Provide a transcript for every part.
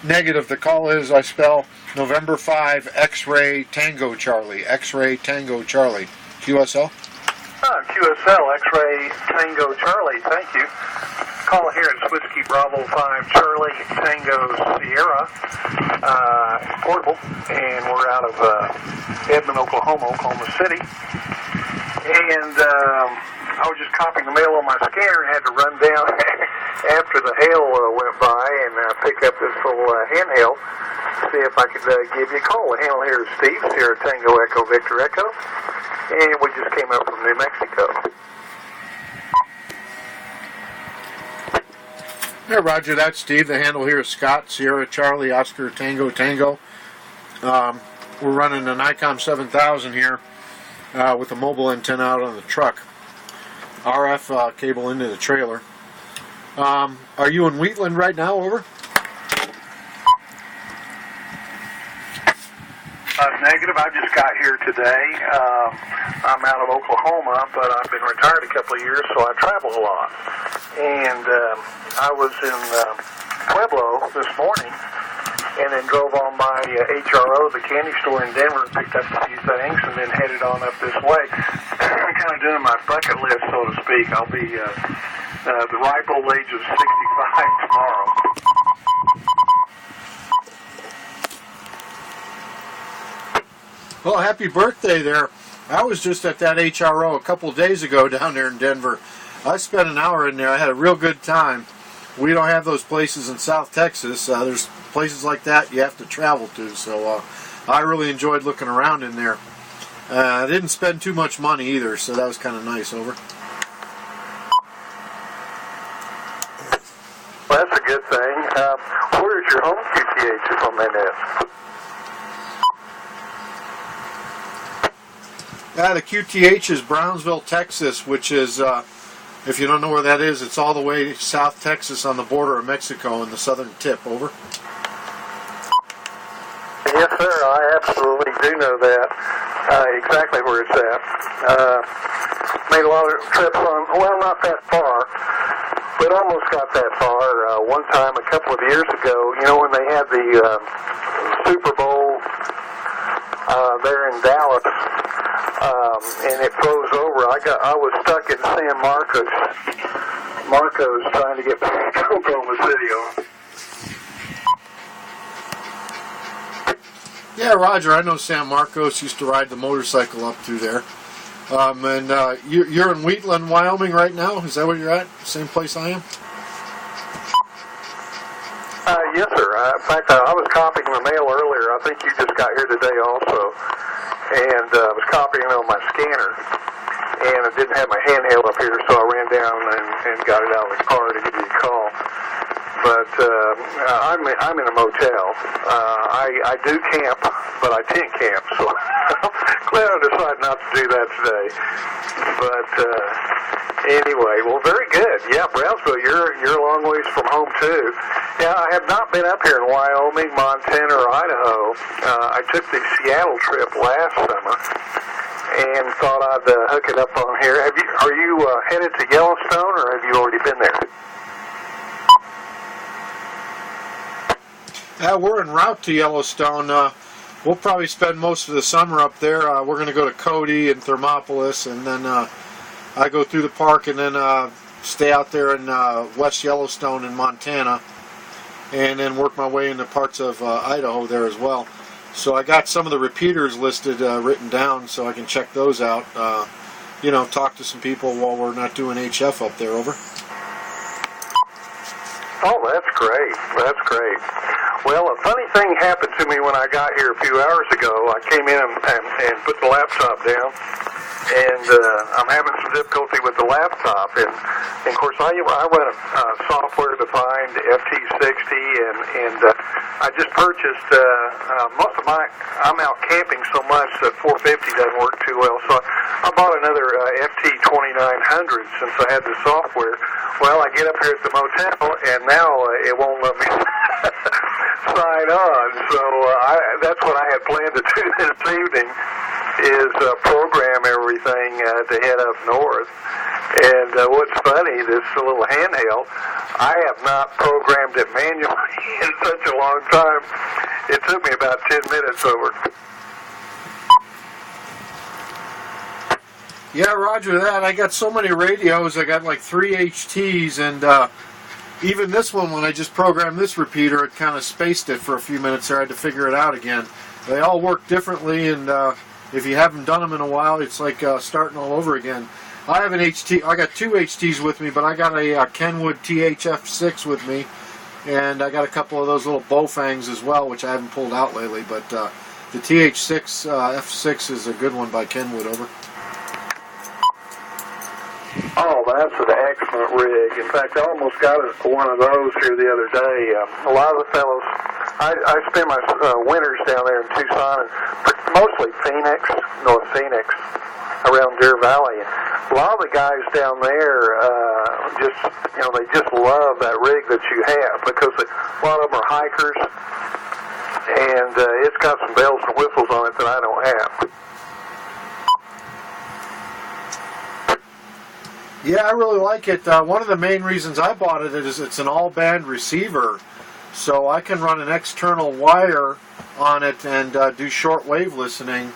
negative. The call is, I spell November 5 X-ray Tango Charlie. X-ray Tango Charlie. QSL? QSL, X-ray Tango Charlie, thank you. Call here is Whiskey Bravo 5 Charlie Tango Sierra, portable, and we're out of Edmond, Oklahoma City. And I was just copying the mail on my scanner and had to run down after the hail went by and pick up this little handheld, see if I could give you a call. The handle here is Steve, Sierra Tango Echo Victor Echo, and we just came up from New Mexico. Yeah, Roger, that's Steve. The handle here is Scott, Sierra Charlie Oscar Tango Tango. We're running an ICOM 7000 here with a mobile antenna out on the truck. RF cable into the trailer. Are you in Wheatland right now? Over? Negative. I just got here today. I'm out of Oklahoma, but I've been retired a couple of years, so I travel a lot. And I was in Pueblo this morning, and then drove on by HRO, the candy store in Denver, and picked up a few things, and then headed on up this way. I'm kind of doing my bucket list, so to speak. I'll be the ripe old age of 65 tomorrow. Well, happy birthday there. I was just at that HRO a couple of days ago down there in Denver. I spent an hour in there. I had a real good time. We don't have those places in South Texas. There's places like that you have to travel to. So I really enjoyed looking around in there. I didn't spend too much money either, so that was kind of nice. Over. Well, that's a good thing. Where's your home QTH, if I may ask? The QTH is Brownsville, Texas, which is, if you don't know where that is, it's all the way South Texas on the border of Mexico in the southern tip. Over. Yes, sir. I absolutely do know that. Exactly where it's at. Made a lot of trips on, well, not that far, but almost got that far. One time, a couple of years ago, you know, when they had the Super Bowl there in Dallas, and it froze over. I was stuck in San Marcos trying to get back to Oklahoma City. Yeah, Roger, I know San Marcos. Used to ride the motorcycle up through there. And you're in Wheatland, Wyoming right now? Is that where you're at? Same place I am? Yes, sir. In fact, I was copying the mail earlier. I think you just got here today also. And I was copying on my scanner. And I didn't have my handheld up here, so I ran down and got it out of the car to give you a call. But I'm in a motel. I do camp, but I tent camp, so I'm glad I decided not to do that today. But anyway, well, very good. Yeah, Brownsville, you're a long ways from home too. Yeah, I have not been up here in Wyoming, Montana, or Idaho. I took the Seattle trip last summer and thought I'd hook it up on here. Are you headed to Yellowstone, or have you already been there? We're en route to Yellowstone. We'll probably spend most of the summer up there. We're going to go to Cody and Thermopolis, and then I go through the park and then stay out there in West Yellowstone in Montana, and then work my way into parts of Idaho there as well. So I got some of the repeaters listed, written down, so I can check those out. You know, talk to some people while we're not doing HF up there. Over. Oh, that's great. That's great. Well, a funny thing happened to me when I got here a few hours ago. I came in and put the laptop down, and I'm having some difficulty with the laptop. And of course, I run a software-defined FT60, and I just purchased most of my. I'm out camping so much that 450 doesn't work too well, so I bought another FT2900 since I had the software. Well, I get up here at the motel, and now it won't let me sign on. So that's what I had planned to do this evening, is program everything to head up north. And what's funny, this little handheld, I have not programmed it manually in such a long time. It took me about 10 minutes over. Yeah, roger that. I got so many radios. I got like 3 HTs, and even this one, when I just programmed this repeater, it kind of spaced it for a few minutes there. I had to figure it out again. They all work differently, and if you haven't done them in a while, it's like starting all over again. I have an HT. I got 2 HTs with me, but I got a Kenwood THF6 with me, and I got a couple of those little Bowfangs as well, which I haven't pulled out lately. But the TH6 F6 is a good one by Kenwood. Over. Oh, that's an excellent rig. In fact, I almost got one of those here the other day. A lot of the fellows, I spend my winters down there in Tucson, and mostly Phoenix, North Phoenix, around Deer Valley. A lot of the guys down there they just love that rig that you have, because a lot of them are hikers, and it's got some bells and whistles on it that I don't have. Yeah, I really like it. One of the main reasons I bought it is it's an all-band receiver, so I can run an external wire on it and do shortwave listening,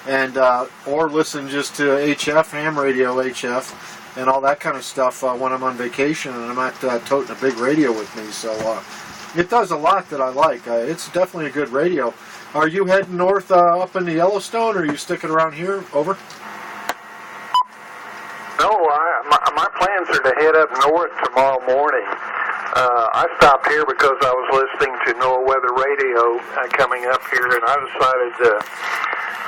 and or listen just to HF, ham radio HF, and all that kind of stuff when I'm on vacation and I'm not toting a big radio with me. So it does a lot that I like. It's definitely a good radio. Are you heading north up into Yellowstone, or are you sticking around here? Over. No, my plans are to head up north tomorrow morning. I stopped here because I was listening to NOAA Weather Radio coming up here, and I decided to,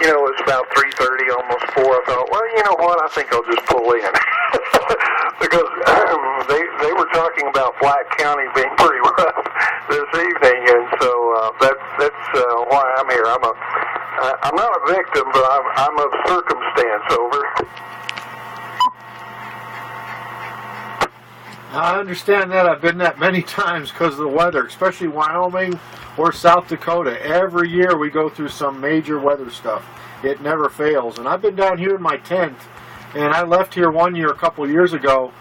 it's about 3:30, almost 4. I thought, well, you know what, I think I'll just pull in. Because they were talking about Black County being pretty rough this evening, and so that's why I'm here. I'm not a victim, but I'm of circumstance. Over. I understand that. I've been that many times because of the weather, especially Wyoming or South Dakota. Every year we go through some major weather stuff. It never fails. And I've been down here in my tent, and I left here one year a couple years ago,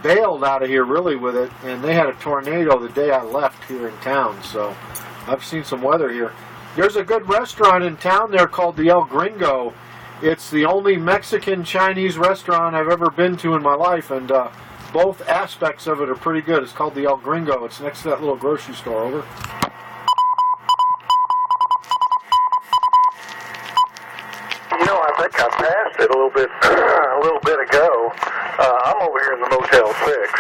bailed out of here really with it, and they had a tornado the day I left here in town. So I've seen some weather here. There's a good restaurant in town there called the El Gringo. It's the only Mexican-Chinese restaurant I've ever been to in my life, and both aspects of it are pretty good. It's called the El Gringo. It's next to that little grocery store. Over. I think I passed it a little bit ago. I'm over here in the Motel 6.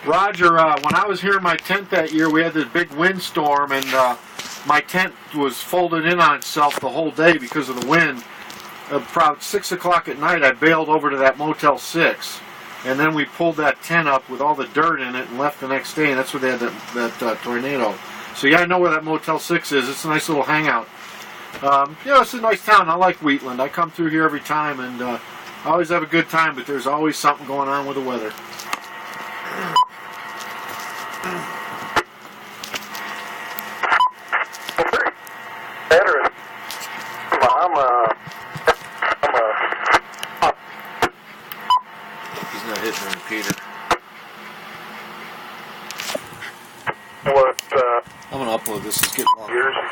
Roger. When I was here in my tent that year, we had this big windstorm, and my tent was folded in on itself the whole day because of the wind. About 6 o'clock at night, I bailed over to that Motel 6, and then we pulled that tent up with all the dirt in it and left the next day, and that's where they had that tornado. So yeah, I know where that Motel 6 is. It's a nice little hangout. It's a nice town. I like Wheatland. I come through here every time, and I always have a good time, but there's always something going on with the weather. Better. He's not hitting the repeater. I'm going to upload this. It's getting long.